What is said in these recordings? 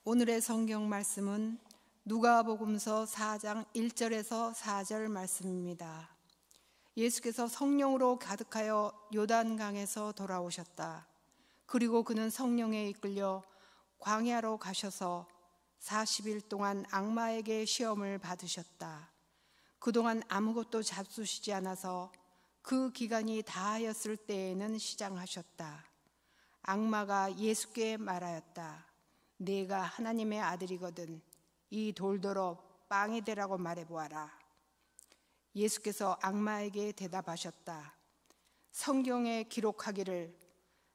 오늘의 성경 말씀은 누가복음서 4장 1절에서 4절 말씀입니다. 예수께서 성령으로 가득하여 요단강에서 돌아오셨다. 그리고 그는 성령에 이끌려 광야로 가셔서 40일 동안 악마에게 시험을 받으셨다. 그동안 아무것도 잡수시지 않아서 그 기간이 다하였을 때에는 시장하셨다. 악마가 예수께 말하였다. 네가 하나님의 아들이거든 이 돌더러 빵이 되라고 말해보아라. 예수께서 악마에게 대답하셨다. 성경에 기록하기를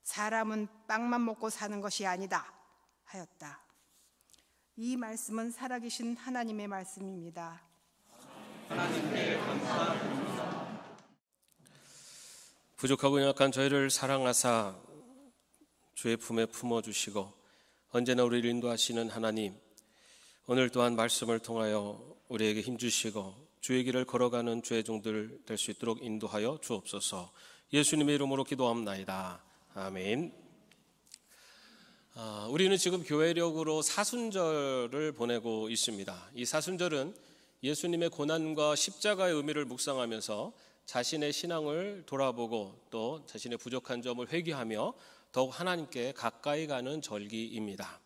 사람은 빵만 먹고 사는 것이 아니다 하였다. 이 말씀은 살아계신 하나님의 말씀입니다. 하나님께 감사합니다. 부족하고 연약한 저희를 사랑하사 주의 품에 품어주시고 언제나 우리를 인도하시는 하나님, 오늘 또한 말씀을 통하여 우리에게 힘주시고 주의 길을 걸어가는 주의 종들 될 수 있도록 인도하여 주옵소서. 예수님의 이름으로 기도합나이다. 아멘. 우리는 지금 교회력으로 사순절을 보내고 있습니다. 이 사순절은 예수님의 고난과 십자가의 의미를 묵상하면서 자신의 신앙을 돌아보고 또 자신의 부족한 점을 회개하며 더욱 하나님께 가까이 가는 절기입니다.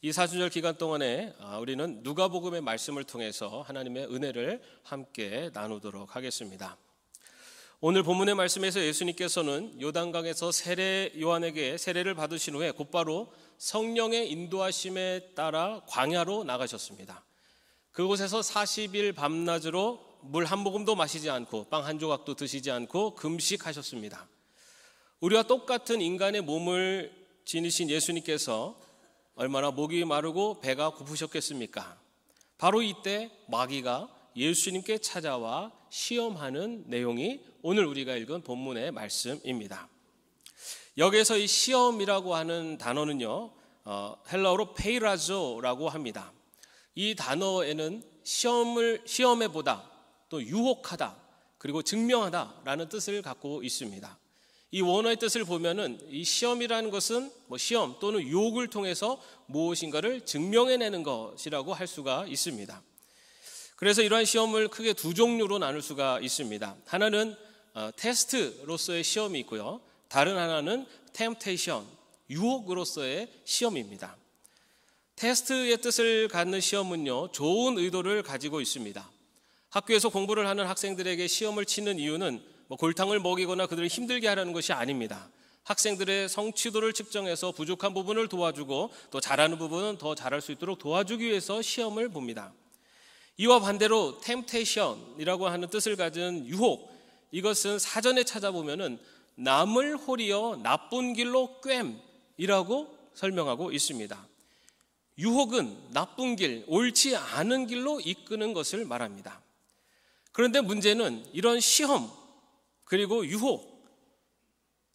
이 사순절 기간 동안에 우리는 누가복음의 말씀을 통해서 하나님의 은혜를 함께 나누도록 하겠습니다. 오늘 본문의 말씀에서 예수님께서는 요단강에서 세례 요한에게 세례를 받으신 후에 곧바로 성령의 인도하심에 따라 광야로 나가셨습니다. 그곳에서 40일 밤낮으로 물 한 모금도 마시지 않고 빵 한 조각도 드시지 않고 금식하셨습니다. 우리와 똑같은 인간의 몸을 지니신 예수님께서 얼마나 목이 마르고 배가 고프셨겠습니까? 바로 이때 마귀가 예수님께 찾아와 시험하는 내용이 오늘 우리가 읽은 본문의 말씀입니다. 여기에서 이 시험이라고 하는 단어는요, 헬라어로 페이라조라고 합니다. 이 단어에는 시험해보다, 또 유혹하다, 그리고 증명하다라는 뜻을 갖고 있습니다. 이 원어의 뜻을 보면은 이 시험이라는 것은 시험 또는 유혹을 통해서 무엇인가를 증명해내는 것이라고 할 수가 있습니다. 그래서 이러한 시험을 크게 두 종류로 나눌 수가 있습니다. 하나는 테스트로서의 시험이 있고요. 다른 하나는 템테이션, 유혹으로서의 시험입니다. 테스트의 뜻을 갖는 시험은요, 좋은 의도를 가지고 있습니다. 학교에서 공부를 하는 학생들에게 시험을 치는 이유는 골탕을 먹이거나 그들을 힘들게 하라는 것이 아닙니다. 학생들의 성취도를 측정해서 부족한 부분을 도와주고 또 잘하는 부분은 더 잘할 수 있도록 도와주기 위해서 시험을 봅니다. 이와 반대로 템테이션이라고 하는 뜻을 가진 유혹, 이것은 사전에 찾아보면은 남을 호리어 나쁜 길로 꿰임이라고 설명하고 있습니다. 유혹은 나쁜 길, 옳지 않은 길로 이끄는 것을 말합니다. 그런데 문제는 이런 시험 그리고 유혹,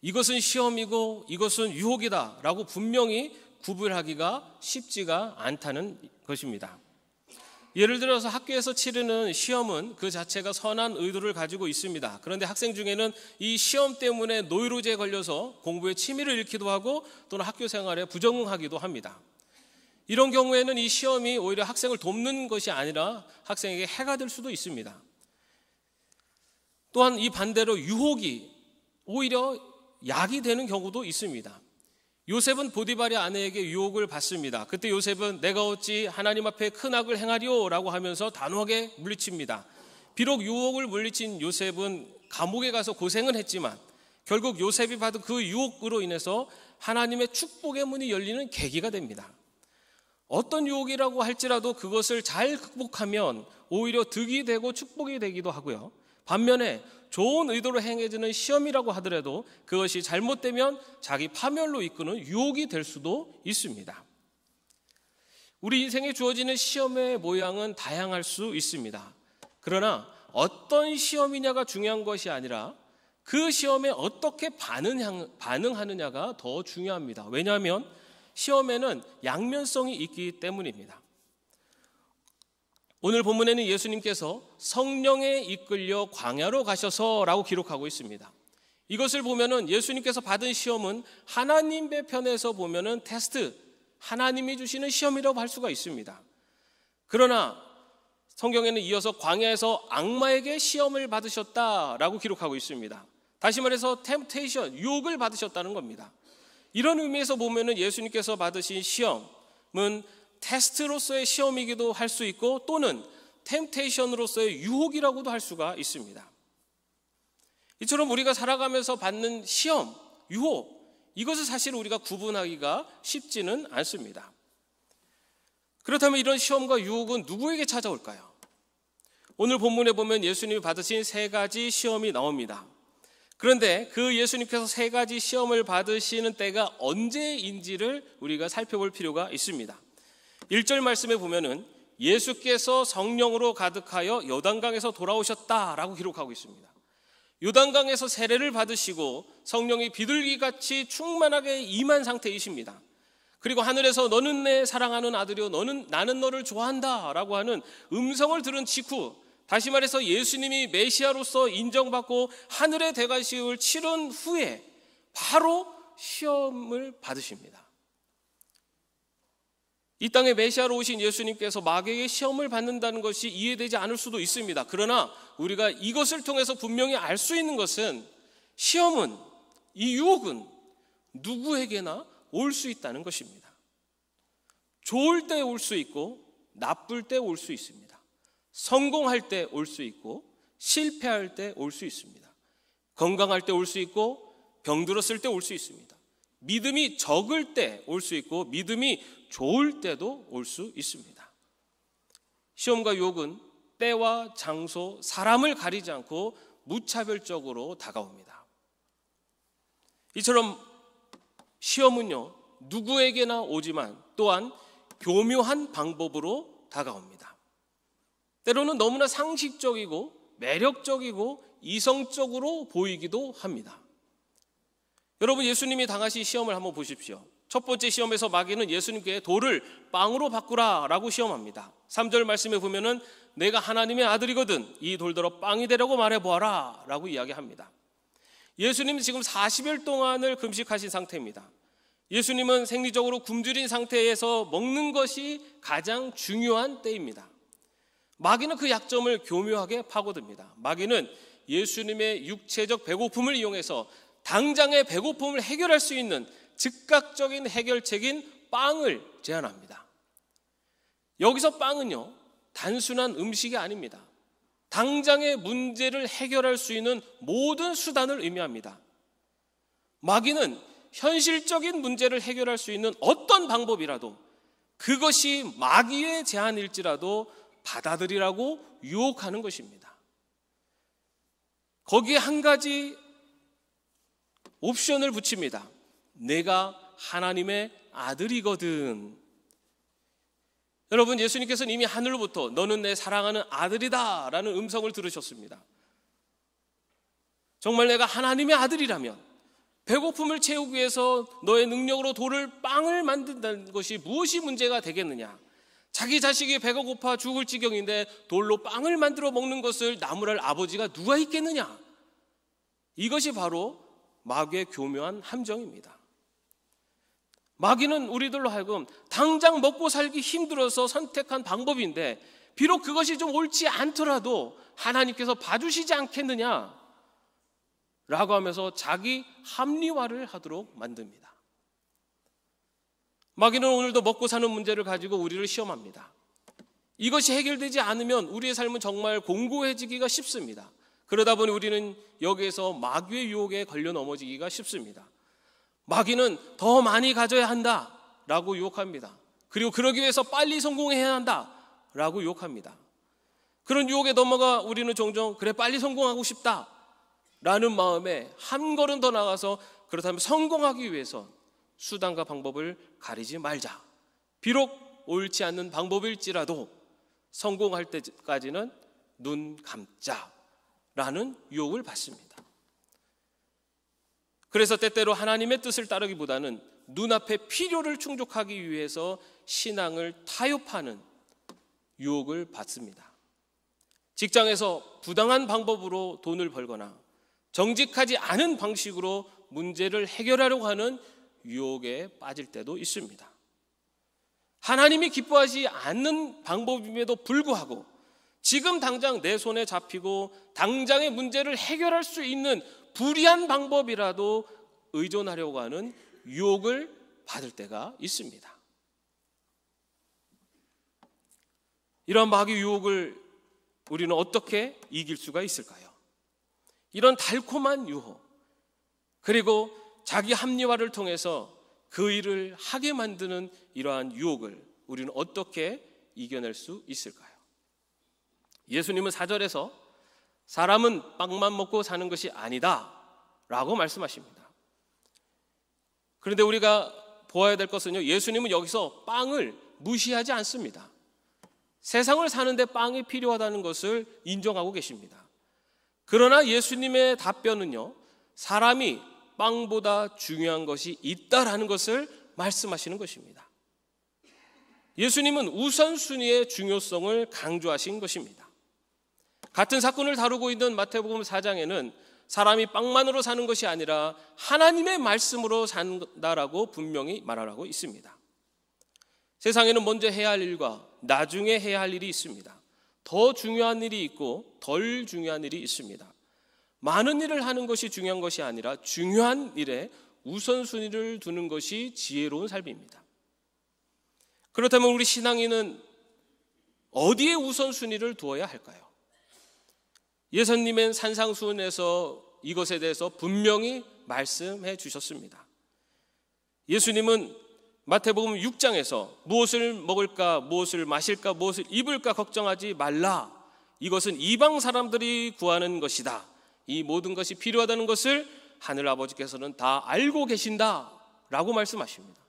이것은 시험이고 이것은 유혹이다 라고 분명히 구분하기가 쉽지가 않다는 것입니다. 예를 들어서 학교에서 치르는 시험은 그 자체가 선한 의도를 가지고 있습니다. 그런데 학생 중에는 이 시험 때문에 노이로제에 걸려서 공부에 취미를 잃기도 하고 또는 학교 생활에 부적응하기도 합니다. 이런 경우에는 이 시험이 오히려 학생을 돕는 것이 아니라 학생에게 해가 될 수도 있습니다. 또한 이 반대로 유혹이 오히려 약이 되는 경우도 있습니다. 요셉은 보디발의 아내에게 유혹을 받습니다. 그때 요셉은 내가 어찌 하나님 앞에 큰 악을 행하리오 라고 하면서 단호하게 물리칩니다. 비록 유혹을 물리친 요셉은 감옥에 가서 고생은 했지만 결국 요셉이 받은 그 유혹으로 인해서 하나님의 축복의 문이 열리는 계기가 됩니다. 어떤 유혹이라고 할지라도 그것을 잘 극복하면 오히려 득이 되고 축복이 되기도 하고요. 반면에 좋은 의도로 행해지는 시험이라고 하더라도 그것이 잘못되면 자기 파멸로 이끄는 유혹이 될 수도 있습니다. 우리 인생에 주어지는 시험의 모양은 다양할 수 있습니다. 그러나 어떤 시험이냐가 중요한 것이 아니라 그 시험에 어떻게 반응하느냐가 더 중요합니다. 왜냐하면 시험에는 양면성이 있기 때문입니다. 오늘 본문에는 예수님께서 성령에 이끌려 광야로 가셔서라고 기록하고 있습니다. 이것을 보면은 예수님께서 받은 시험은 하나님의 편에서 보면은 테스트, 하나님이 주시는 시험이라고 할 수가 있습니다. 그러나 성경에는 이어서 광야에서 악마에게 시험을 받으셨다라고 기록하고 있습니다. 다시 말해서 템테이션, 유혹을 받으셨다는 겁니다. 이런 의미에서 보면은 예수님께서 받으신 시험은 테스트로서의 시험이기도 할 수 있고 또는 템테이션으로서의 유혹이라고도 할 수가 있습니다. 이처럼 우리가 살아가면서 받는 시험, 유혹, 이것을 사실 우리가 구분하기가 쉽지는 않습니다. 그렇다면 이런 시험과 유혹은 누구에게 찾아올까요? 오늘 본문에 보면 예수님이 받으신 3가지 시험이 나옵니다. 그런데 그 예수님께서 3가지 시험을 받으시는 때가 언제인지를 우리가 살펴볼 필요가 있습니다. 1절 말씀에 보면은 예수께서 성령으로 가득하여 요단강에서 돌아오셨다라고 기록하고 있습니다. 요단강에서 세례를 받으시고 성령이 비둘기같이 충만하게 임한 상태이십니다. 그리고 하늘에서 너는 내 사랑하는 아들이요 나는 너를 좋아한다 라고 하는 음성을 들은 직후, 다시 말해서 예수님이 메시아로서 인정받고 하늘의 대관식을 치른 후에 바로 시험을 받으십니다. 이 땅에 메시아로 오신 예수님께서 마귀에게 시험을 받는다는 것이 이해되지 않을 수도 있습니다. 그러나 우리가 이것을 통해서 분명히 알 수 있는 것은 시험은, 이 유혹은 누구에게나 올 수 있다는 것입니다. 좋을 때 올 수 있고 나쁠 때 올 수 있습니다. 성공할 때 올 수 있고 실패할 때 올 수 있습니다. 건강할 때 올 수 있고 병들었을 때 올 수 있습니다. 믿음이 적을 때 올 수 있고 믿음이 좋을 때도 올 수 있습니다. 시험과 유혹은 때와 장소, 사람을 가리지 않고 무차별적으로 다가옵니다. 이처럼 시험은요, 누구에게나 오지만 또한 교묘한 방법으로 다가옵니다. 때로는 너무나 상식적이고 매력적이고 이성적으로 보이기도 합니다. 여러분, 예수님이 당하신 시험을 한번 보십시오. 첫 번째 시험에서 마귀는 예수님께 돌을 빵으로 바꾸라 라고 시험합니다. 3절 말씀에 보면은 내가 하나님의 아들이거든 이 돌더러 빵이 되라고 말해보아라 라고 이야기합니다. 예수님은 지금 40일 동안을 금식하신 상태입니다. 예수님은 생리적으로 굶주린 상태에서 먹는 것이 가장 중요한 때입니다. 마귀는 그 약점을 교묘하게 파고듭니다. 마귀는 예수님의 육체적 배고픔을 이용해서 당장의 배고픔을 해결할 수 있는 즉각적인 해결책인 빵을 제안합니다. 여기서 빵은요, 단순한 음식이 아닙니다. 당장의 문제를 해결할 수 있는 모든 수단을 의미합니다. 마귀는 현실적인 문제를 해결할 수 있는 어떤 방법이라도 그것이 마귀의 제안일지라도 받아들이라고 유혹하는 것입니다. 거기에 한 가지 옵션을 붙입니다. 내가 하나님의 아들이거든. 여러분, 예수님께서는 이미 하늘로부터 너는 내 사랑하는 아들이다 라는 음성을 들으셨습니다. 정말 내가 하나님의 아들이라면 배고픔을 채우기 위해서 너의 능력으로 돌을 빵을 만든다는 것이 무엇이 문제가 되겠느냐. 자기 자식이 배가 고파 죽을 지경인데 돌로 빵을 만들어 먹는 것을 나무랄 아버지가 누가 있겠느냐. 이것이 바로 마귀의 교묘한 함정입니다. 마귀는 우리들로 하여금 당장 먹고 살기 힘들어서 선택한 방법인데 비록 그것이 좀 옳지 않더라도 하나님께서 봐주시지 않겠느냐 라고 하면서 자기 합리화를 하도록 만듭니다. 마귀는 오늘도 먹고 사는 문제를 가지고 우리를 시험합니다. 이것이 해결되지 않으면 우리의 삶은 정말 공고해지기가 쉽습니다. 그러다 보니 우리는 여기에서 마귀의 유혹에 걸려 넘어지기가 쉽습니다. 마귀는 더 많이 가져야 한다 라고 유혹합니다. 그리고 그러기 위해서 빨리 성공해야 한다 라고 유혹합니다. 그런 유혹에 넘어가 우리는 종종 그래 빨리 성공하고 싶다 라는 마음에 한 걸음 더 나가서 그렇다면 성공하기 위해서 수단과 방법을 가리지 말자. 비록 옳지 않는 방법일지라도 성공할 때까지는 눈 감자 라는 유혹을 받습니다. 그래서 때때로 하나님의 뜻을 따르기보다는 눈앞의 필요를 충족하기 위해서 신앙을 타협하는 유혹을 받습니다. 직장에서 부당한 방법으로 돈을 벌거나 정직하지 않은 방식으로 문제를 해결하려고 하는 유혹에 빠질 때도 있습니다. 하나님이 기뻐하지 않는 방법임에도 불구하고 지금 당장 내 손에 잡히고 당장의 문제를 해결할 수 있는 불이한 방법이라도 의존하려고 하는 유혹을 받을 때가 있습니다. 이런 마귀의 유혹을 우리는 어떻게 이길 수가 있을까요? 이런 달콤한 유혹, 그리고 자기 합리화를 통해서 그 일을 하게 만드는 이러한 유혹을 우리는 어떻게 이겨낼 수 있을까요? 예수님은 4절에서 사람은 빵만 먹고 사는 것이 아니다 라고 말씀하십니다. 그런데 우리가 보아야 될 것은요, 예수님은 여기서 빵을 무시하지 않습니다. 세상을 사는데 빵이 필요하다는 것을 인정하고 계십니다. 그러나 예수님의 답변은요, 사람이 빵보다 중요한 것이 있다라는 것을 말씀하시는 것입니다. 예수님은 우선순위의 중요성을 강조하신 것입니다. 같은 사건을 다루고 있는 마태복음 4장에는 사람이 빵만으로 사는 것이 아니라 하나님의 말씀으로 산다라고 분명히 말하고 있습니다. 세상에는 먼저 해야 할 일과 나중에 해야 할 일이 있습니다. 더 중요한 일이 있고 덜 중요한 일이 있습니다. 많은 일을 하는 것이 중요한 것이 아니라 중요한 일에 우선순위를 두는 것이 지혜로운 삶입니다. 그렇다면 우리 신앙인은 어디에 우선순위를 두어야 할까요? 예수님은 산상수훈에서 이것에 대해서 분명히 말씀해 주셨습니다. 예수님은 마태복음 6장에서 무엇을 먹을까, 무엇을 마실까, 무엇을 입을까 걱정하지 말라. 이것은 이방 사람들이 구하는 것이다. 이 모든 것이 필요하다는 것을 하늘 아버지께서는 다 알고 계신다라고 말씀하십니다.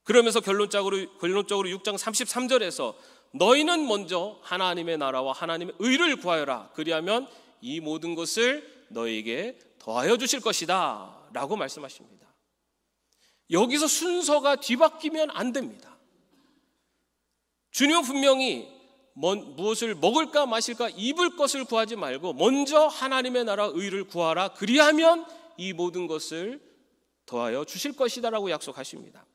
그러면서 결론적으로 6장 33절에서 너희는 먼저 하나님의 나라와 하나님의 의를 구하여라. 그리하면 이 모든 것을 너희에게 더하여 주실 것이다 라고 말씀하십니다. 여기서 순서가 뒤바뀌면 안 됩니다. 주님은 분명히 무엇을 먹을까 마실까 입을 것을 구하지 말고 먼저 하나님의 나라 의를 구하라. 그리하면 이 모든 것을 더하여 주실 것이다 라고 약속하십니다.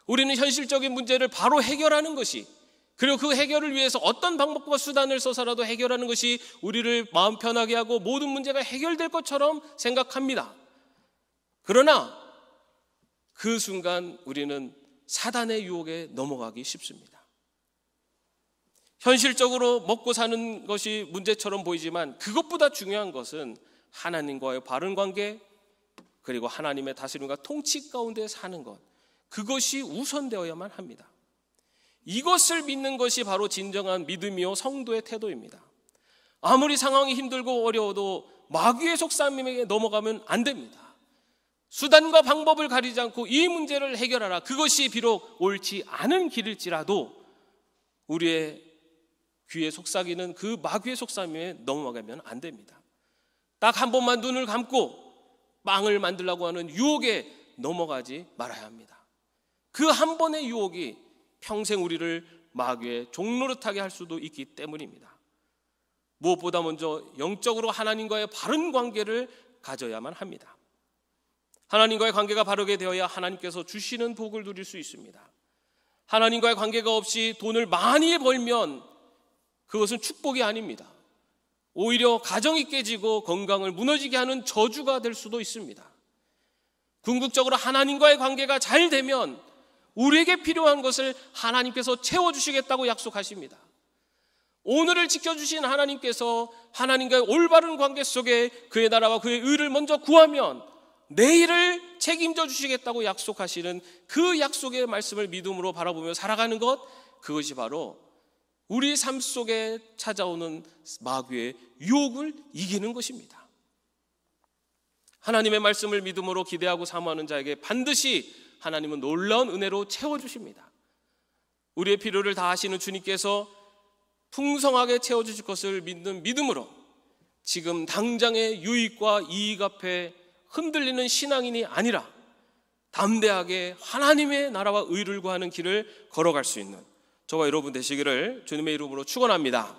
우리는 현실적인 문제를 바로 해결하는 것이, 그리고 그 해결을 위해서 어떤 방법과 수단을 써서라도 해결하는 것이 우리를 마음 편하게 하고 모든 문제가 해결될 것처럼 생각합니다. 그러나 그 순간 우리는 사단의 유혹에 넘어가기 쉽습니다. 현실적으로 먹고 사는 것이 문제처럼 보이지만 그것보다 중요한 것은 하나님과의 바른 관계, 그리고 하나님의 다스림과 통치 가운데 사는 것, 그것이 우선되어야만 합니다. 이것을 믿는 것이 바로 진정한 믿음이요 성도의 태도입니다. 아무리 상황이 힘들고 어려워도 마귀의 속삭임에 넘어가면 안 됩니다. 수단과 방법을 가리지 않고 이 문제를 해결하라. 그것이 비록 옳지 않은 길일지라도 우리의 귀에 속삭이는 그 마귀의 속삭임에 넘어가면 안 됩니다. 딱 한 번만 눈을 감고 빵을 만들려고 하는 유혹에 넘어가지 말아야 합니다. 그 한 번의 유혹이 평생 우리를 마귀의 종노릇하게 할 수도 있기 때문입니다. 무엇보다 먼저 영적으로 하나님과의 바른 관계를 가져야만 합니다. 하나님과의 관계가 바르게 되어야 하나님께서 주시는 복을 누릴 수 있습니다. 하나님과의 관계가 없이 돈을 많이 벌면 그것은 축복이 아닙니다. 오히려 가정이 깨지고 건강을 무너지게 하는 저주가 될 수도 있습니다. 궁극적으로 하나님과의 관계가 잘 되면 우리에게 필요한 것을 하나님께서 채워주시겠다고 약속하십니다. 오늘을 지켜주신 하나님께서 하나님과의 올바른 관계 속에 그의 나라와 그의 의를 먼저 구하면 내일을 책임져 주시겠다고 약속하시는 그 약속의 말씀을 믿음으로 바라보며 살아가는 것, 그것이 바로 우리 삶 속에 찾아오는 마귀의 유혹을 이기는 것입니다. 하나님의 말씀을 믿음으로 기대하고 사모하는 자에게 반드시 하나님은 놀라운 은혜로 채워주십니다. 우리의 필요를 다하시는 주님께서 풍성하게 채워주실 것을 믿는 믿음으로 지금 당장의 유익과 이익 앞에 흔들리는 신앙인이 아니라 담대하게 하나님의 나라와 의를 구하는 길을 걸어갈 수 있는 저와 여러분 되시기를 주님의 이름으로 축원합니다.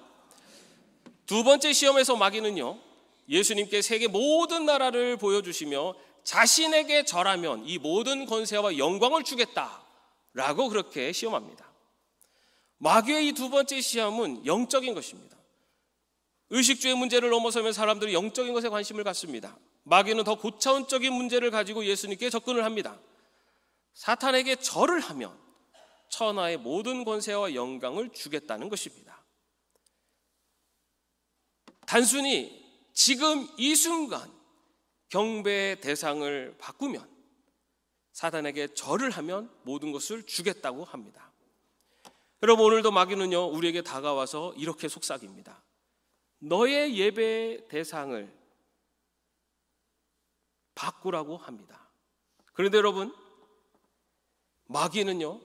두 번째 시험에서 마귀는요, 예수님께 세계 모든 나라를 보여주시며 자신에게 절하면 이 모든 권세와 영광을 주겠다 라고 그렇게 시험합니다. 마귀의 이 두 번째 시험은 영적인 것입니다. 의식주의 문제를 넘어서면 사람들이 영적인 것에 관심을 갖습니다. 마귀는 더 고차원적인 문제를 가지고 예수님께 접근을 합니다. 사탄에게 절을 하면 천하의 모든 권세와 영광을 주겠다는 것입니다. 단순히 지금 이 순간 경배의 대상을 바꾸면, 사탄에게 절을 하면 모든 것을 주겠다고 합니다. 여러분, 오늘도 마귀는요 우리에게 다가와서 이렇게 속삭입니다. 너의 예배 대상을 바꾸라고 합니다. 그런데 여러분, 마귀는요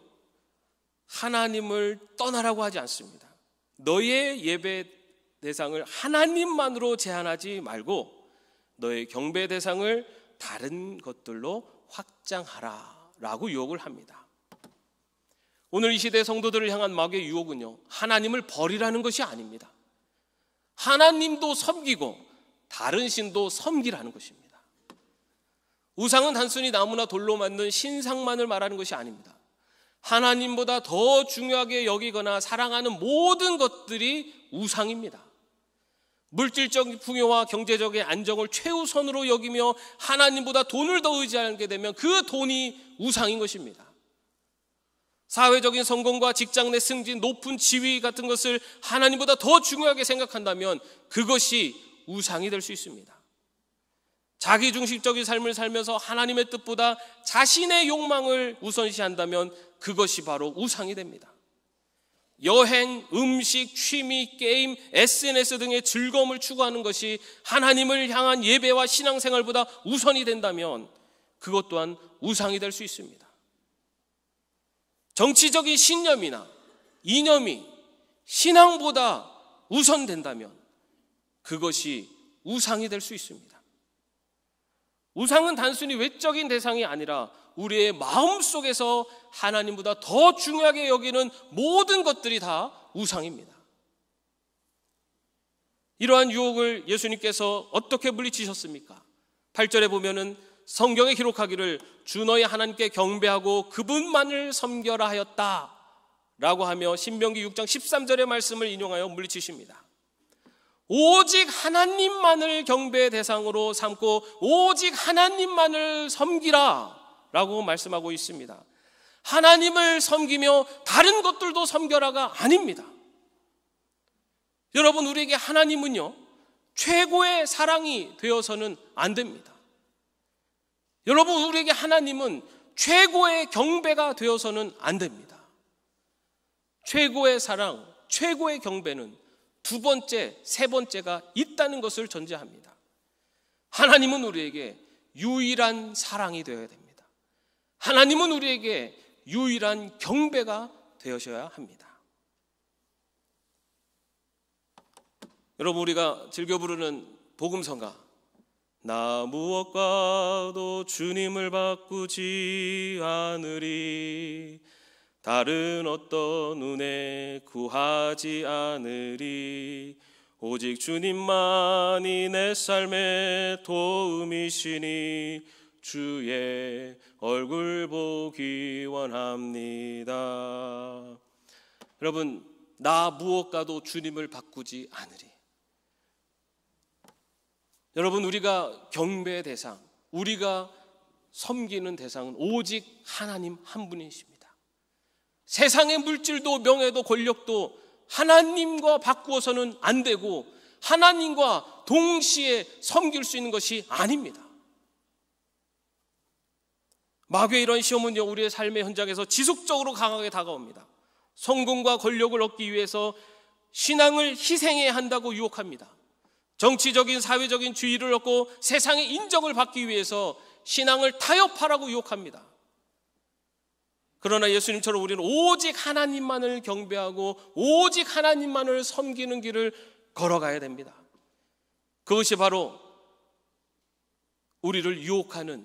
하나님을 떠나라고 하지 않습니다. 너의 예배 대상을 하나님만으로 제한하지 말고 너의 경배 대상을 다른 것들로 확장하라 라고 유혹을 합니다. 오늘 이 시대 성도들을 향한 마귀의 유혹은요 하나님을 버리라는 것이 아닙니다. 하나님도 섬기고 다른 신도 섬기라는 것입니다. 우상은 단순히 나무나 돌로 만든 신상만을 말하는 것이 아닙니다. 하나님보다 더 중요하게 여기거나 사랑하는 모든 것들이 우상입니다. 물질적 풍요와 경제적인 안정을 최우선으로 여기며 하나님보다 돈을 더 의지하게 되면 그 돈이 우상인 것입니다. 사회적인 성공과 직장 내 승진, 높은 지위 같은 것을 하나님보다 더 중요하게 생각한다면 그것이 우상이 될 수 있습니다. 자기중심적인 삶을 살면서 하나님의 뜻보다 자신의 욕망을 우선시한다면 그것이 바로 우상이 됩니다. 여행, 음식, 취미, 게임, SNS 등의 즐거움을 추구하는 것이 하나님을 향한 예배와 신앙생활보다 우선이 된다면 그것 또한 우상이 될 수 있습니다. 정치적인 신념이나 이념이 신앙보다 우선된다면 그것이 우상이 될 수 있습니다. 우상은 단순히 외적인 대상이 아니라 우리의 마음속에서 하나님보다 더 중요하게 여기는 모든 것들이 다 우상입니다. 이러한 유혹을 예수님께서 어떻게 물리치셨습니까? 8절에 보면은 성경에 기록하기를 주 너희 하나님께 경배하고 그분만을 섬겨라 하였다 라고 하며 신명기 6장 13절의 말씀을 인용하여 물리치십니다. 오직 하나님만을 경배의 대상으로 삼고 오직 하나님만을 섬기라 라고 말씀하고 있습니다. 하나님을 섬기며 다른 것들도 섬겨라가 아닙니다. 여러분, 우리에게 하나님은요 최고의 사랑이 되어서는 안 됩니다. 여러분, 우리에게 하나님은 최고의 경배가 되어서는 안 됩니다. 최고의 사랑, 최고의 경배는 두 번째, 세 번째가 있다는 것을 전제합니다. 하나님은 우리에게 유일한 사랑이 되어야 됩니다. 하나님은 우리에게 유일한 경배가 되어셔야 합니다. 여러분, 우리가 즐겨 부르는 복음성가, 나 무엇과도 주님을 바꾸지 않으리, 다른 어떤 은혜 구하지 않으리, 오직 주님만이 내 삶의 도움이시니 주의 얼굴 보기 원합니다. 여러분, 나 무엇과도 주님을 바꾸지 않으리. 여러분, 우리가 경배의 대상, 우리가 섬기는 대상은 오직 하나님 한 분이십니다. 세상의 물질도 명예도 권력도 하나님과 바꾸어서는 안 되고 하나님과 동시에 섬길 수 있는 것이 아닙니다. 마귀의 이런 시험은요 우리의 삶의 현장에서 지속적으로 강하게 다가옵니다. 성공과 권력을 얻기 위해서 신앙을 희생해야 한다고 유혹합니다. 정치적인 사회적인 지위를 얻고 세상의 인정을 받기 위해서 신앙을 타협하라고 유혹합니다. 그러나 예수님처럼 우리는 오직 하나님만을 경배하고 오직 하나님만을 섬기는 길을 걸어가야 됩니다. 그것이 바로 우리를 유혹하는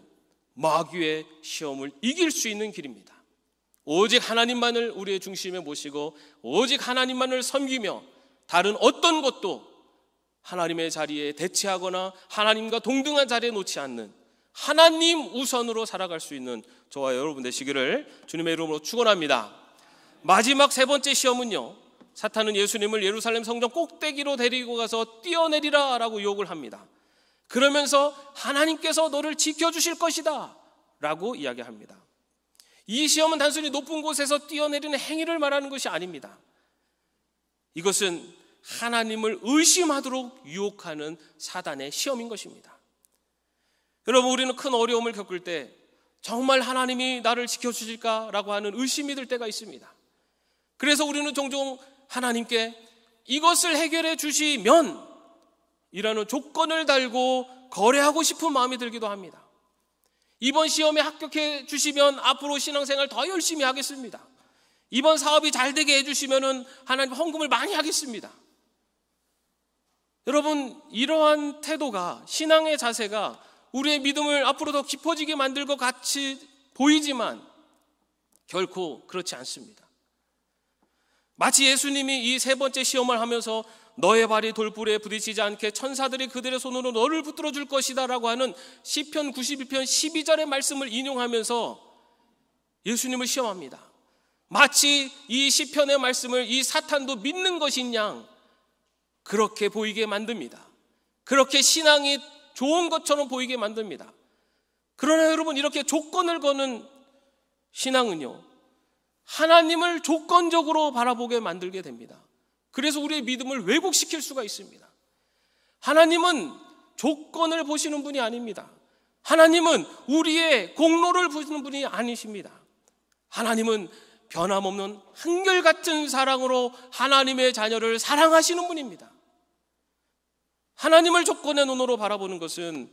마귀의 시험을 이길 수 있는 길입니다. 오직 하나님만을 우리의 중심에 모시고 오직 하나님만을 섬기며 다른 어떤 것도 하나님의 자리에 대체하거나 하나님과 동등한 자리에 놓지 않는 하나님 우선으로 살아갈 수 있는 저와 여러분 되시기를 주님의 이름으로 축원합니다. 마지막 세 번째 시험은요, 사탄은 예수님을 예루살렘 성전 꼭대기로 데리고 가서 뛰어내리라 라고 유혹을 합니다. 그러면서 하나님께서 너를 지켜주실 것이다 라고 이야기합니다. 이 시험은 단순히 높은 곳에서 뛰어내리는 행위를 말하는 것이 아닙니다. 이것은 하나님을 의심하도록 유혹하는 사단의 시험인 것입니다. 여러분, 우리는 큰 어려움을 겪을 때 정말 하나님이 나를 지켜주실까라고 하는 의심이 들 때가 있습니다. 그래서 우리는 종종 하나님께 이것을 해결해 주시면 이라는 조건을 달고 거래하고 싶은 마음이 들기도 합니다. 이번 시험에 합격해 주시면 앞으로 신앙생활 더 열심히 하겠습니다. 이번 사업이 잘 되게 해주시면 하나님 헌금을 많이 하겠습니다. 여러분, 이러한 태도가, 신앙의 자세가 우리의 믿음을 앞으로 더 깊어지게 만들 것 같이 보이지만 결코 그렇지 않습니다. 마치 예수님이 이 세 번째 시험을 하면서 너의 발이 돌불에 부딪히지 않게 천사들이 그들의 손으로 너를 붙들어 줄 것이다 라고 하는 시편 91편 12절의 말씀을 인용하면서 예수님을 시험합니다. 마치 이 시편의 말씀을 이 사탄도 믿는 것인 양 그렇게 보이게 만듭니다. 그렇게 신앙이 좋은 것처럼 보이게 만듭니다. 그러나 여러분, 이렇게 조건을 거는 신앙은요, 하나님을 조건적으로 바라보게 만들게 됩니다. 그래서 우리의 믿음을 왜곡시킬 수가 있습니다. 하나님은 조건을 보시는 분이 아닙니다. 하나님은 우리의 공로를 보시는 분이 아니십니다. 하나님은 변함없는 한결같은 사랑으로 하나님의 자녀를 사랑하시는 분입니다. 하나님을 조건의 눈으로 바라보는 것은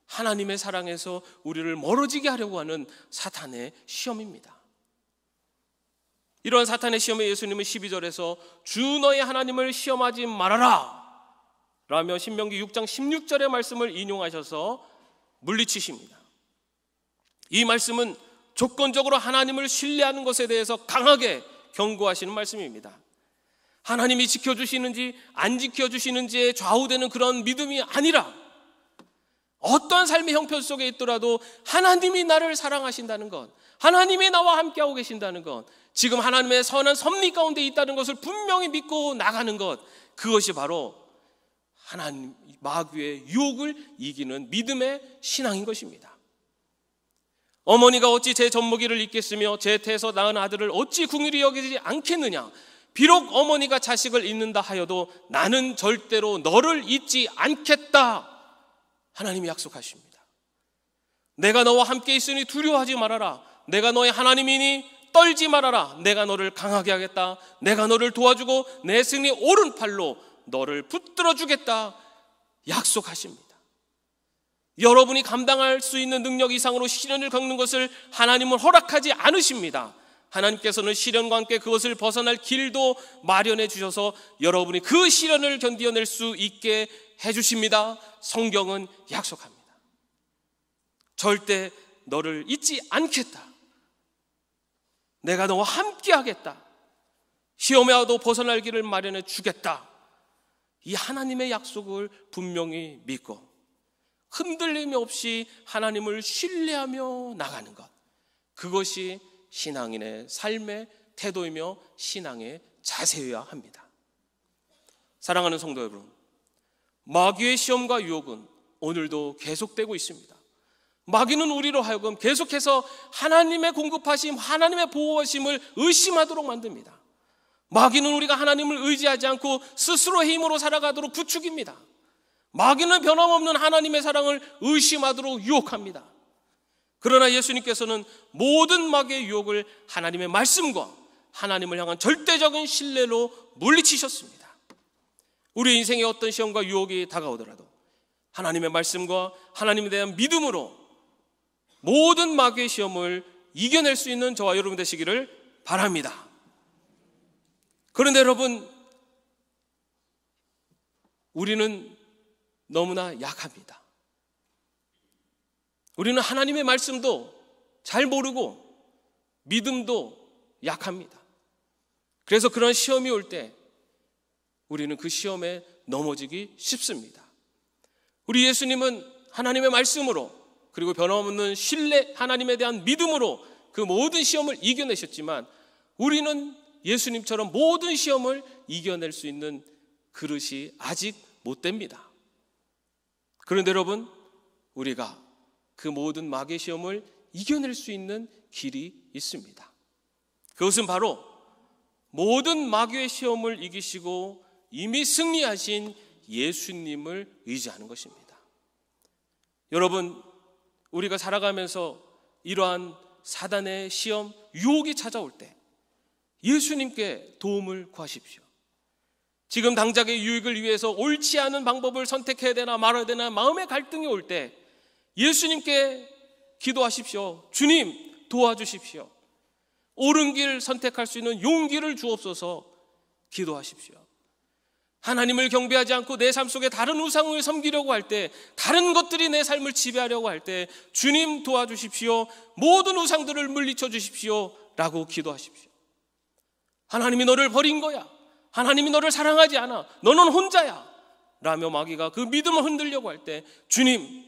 하나님의 사랑에서 우리를 멀어지게 하려고 하는 사탄의 시험입니다. 이러한 사탄의 시험에 예수님은 12절에서 주 너의 하나님을 시험하지 말아라 라며 신명기 6장 16절의 말씀을 인용하셔서 물리치십니다. 이 말씀은 조건적으로 하나님을 신뢰하는 것에 대해서 강하게 경고하시는 말씀입니다. 하나님이 지켜주시는지 안 지켜주시는지에 좌우되는 그런 믿음이 아니라 어떤 삶의 형편 속에 있더라도 하나님이 나를 사랑하신다는 것, 하나님이 나와 함께하고 계신다는 것, 지금 하나님의 선한 섭리 가운데 있다는 것을 분명히 믿고 나가는 것, 그것이 바로 하나님 마귀의 유혹을 이기는 믿음의 신앙인 것입니다. 어머니가 어찌 제 젖먹이를 잊겠으며 제 태에서 낳은 아들을 어찌 긍휼히 여기지 않겠느냐. 비록 어머니가 자식을 잊는다 하여도 나는 절대로 너를 잊지 않겠다. 하나님이 약속하십니다. 내가 너와 함께 있으니 두려워하지 말아라. 내가 너의 하나님이니 떨지 말아라. 내가 너를 강하게 하겠다. 내가 너를 도와주고 내 승리 오른팔로 너를 붙들어 주겠다. 약속하십니다. 여러분이 감당할 수 있는 능력 이상으로 시련을 겪는 것을 하나님은 허락하지 않으십니다. 하나님께서는 시련과 함께 그것을 벗어날 길도 마련해 주셔서 여러분이 그 시련을 견디어낼 수 있게 해주십니다. 성경은 약속합니다. 절대 너를 잊지 않겠다. 내가 너와 함께 하겠다. 시험에 와도 벗어날 길을 마련해 주겠다. 이 하나님의 약속을 분명히 믿고 흔들림이 없이 하나님을 신뢰하며 나가는 것, 그것이 신앙인의 삶의 태도이며 신앙의 자세여야 합니다. 사랑하는 성도 여러분, 마귀의 시험과 유혹은 오늘도 계속되고 있습니다. 마귀는 우리로 하여금 계속해서 하나님의 공급하심, 하나님의 보호하심을 의심하도록 만듭니다. 마귀는 우리가 하나님을 의지하지 않고 스스로의 힘으로 살아가도록 부추깁니다. 마귀는 변함없는 하나님의 사랑을 의심하도록 유혹합니다. 그러나 예수님께서는 모든 마귀의 유혹을 하나님의 말씀과 하나님을 향한 절대적인 신뢰로 물리치셨습니다. 우리 인생의 어떤 시험과 유혹이 다가오더라도 하나님의 말씀과 하나님에 대한 믿음으로 모든 마귀의 시험을 이겨낼 수 있는 저와 여러분 되시기를 바랍니다. 그런데 여러분, 우리는 너무나 약합니다. 우리는 하나님의 말씀도 잘 모르고 믿음도 약합니다. 그래서 그런 시험이 올 때 우리는 그 시험에 넘어지기 쉽습니다. 우리 예수님은 하나님의 말씀으로 그리고 변함없는 신뢰, 하나님에 대한 믿음으로 그 모든 시험을 이겨내셨지만 우리는 예수님처럼 모든 시험을 이겨낼 수 있는 그릇이 아직 못 됩니다. 그런데 여러분, 우리가 그 모든 마귀의 시험을 이겨낼 수 있는 길이 있습니다. 그것은 바로 모든 마귀의 시험을 이기시고 이미 승리하신 예수님을 의지하는 것입니다. 여러분, 우리가 살아가면서 이러한 사단의 시험, 유혹이 찾아올 때 예수님께 도움을 구하십시오. 지금 당장의 유익을 위해서 옳지 않은 방법을 선택해야 되나 말아야 되나 마음의 갈등이 올 때 예수님께 기도하십시오. 주님, 도와주십시오. 옳은 길 선택할 수 있는 용기를 주옵소서. 기도하십시오. 하나님을 경배하지 않고 내 삶 속에 다른 우상을 섬기려고 할 때, 다른 것들이 내 삶을 지배하려고 할 때 주님 도와주십시오. 모든 우상들을 물리쳐 주십시오 라고 기도하십시오. 하나님이 너를 버린 거야. 하나님이 너를 사랑하지 않아. 너는 혼자야 라며 마귀가 그 믿음을 흔들려고 할 때 주님,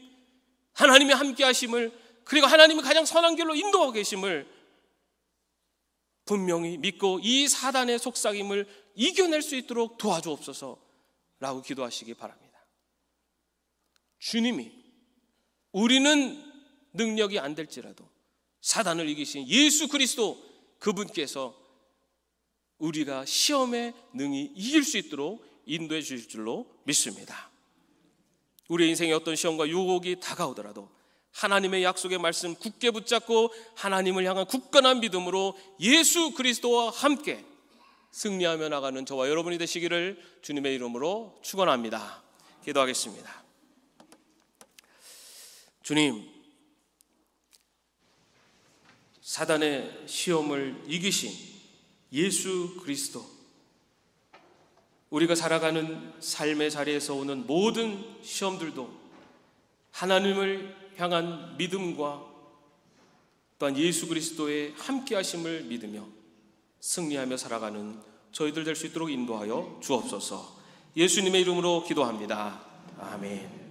하나님이 함께 하심을, 그리고 하나님이 가장 선한 길로 인도하고 계심을 분명히 믿고 이 사단의 속삭임을 이겨낼 수 있도록 도와주옵소서 라고 기도하시기 바랍니다. 주님이, 우리는 능력이 안 될지라도 사단을 이기신 예수 그리스도, 그분께서 우리가 시험에 능히 이길 수 있도록 인도해 주실 줄로 믿습니다. 우리의 인생에 어떤 시험과 유혹이 다가오더라도 하나님의 약속의 말씀 굳게 붙잡고 하나님을 향한 굳건한 믿음으로 예수 그리스도와 함께 승리하며 나가는 저와 여러분이 되시기를 주님의 이름으로 축원합니다. 기도하겠습니다. 주님, 사단의 시험을 이기신 예수 그리스도, 우리가 살아가는 삶의 자리에서 오는 모든 시험들도 하나님을 향한 믿음과 또한 예수 그리스도의 함께 하심을 믿으며 승리하며 살아가는 저희들 될 수 있도록 인도하여 주옵소서. 예수님의 이름으로 기도합니다. 아멘.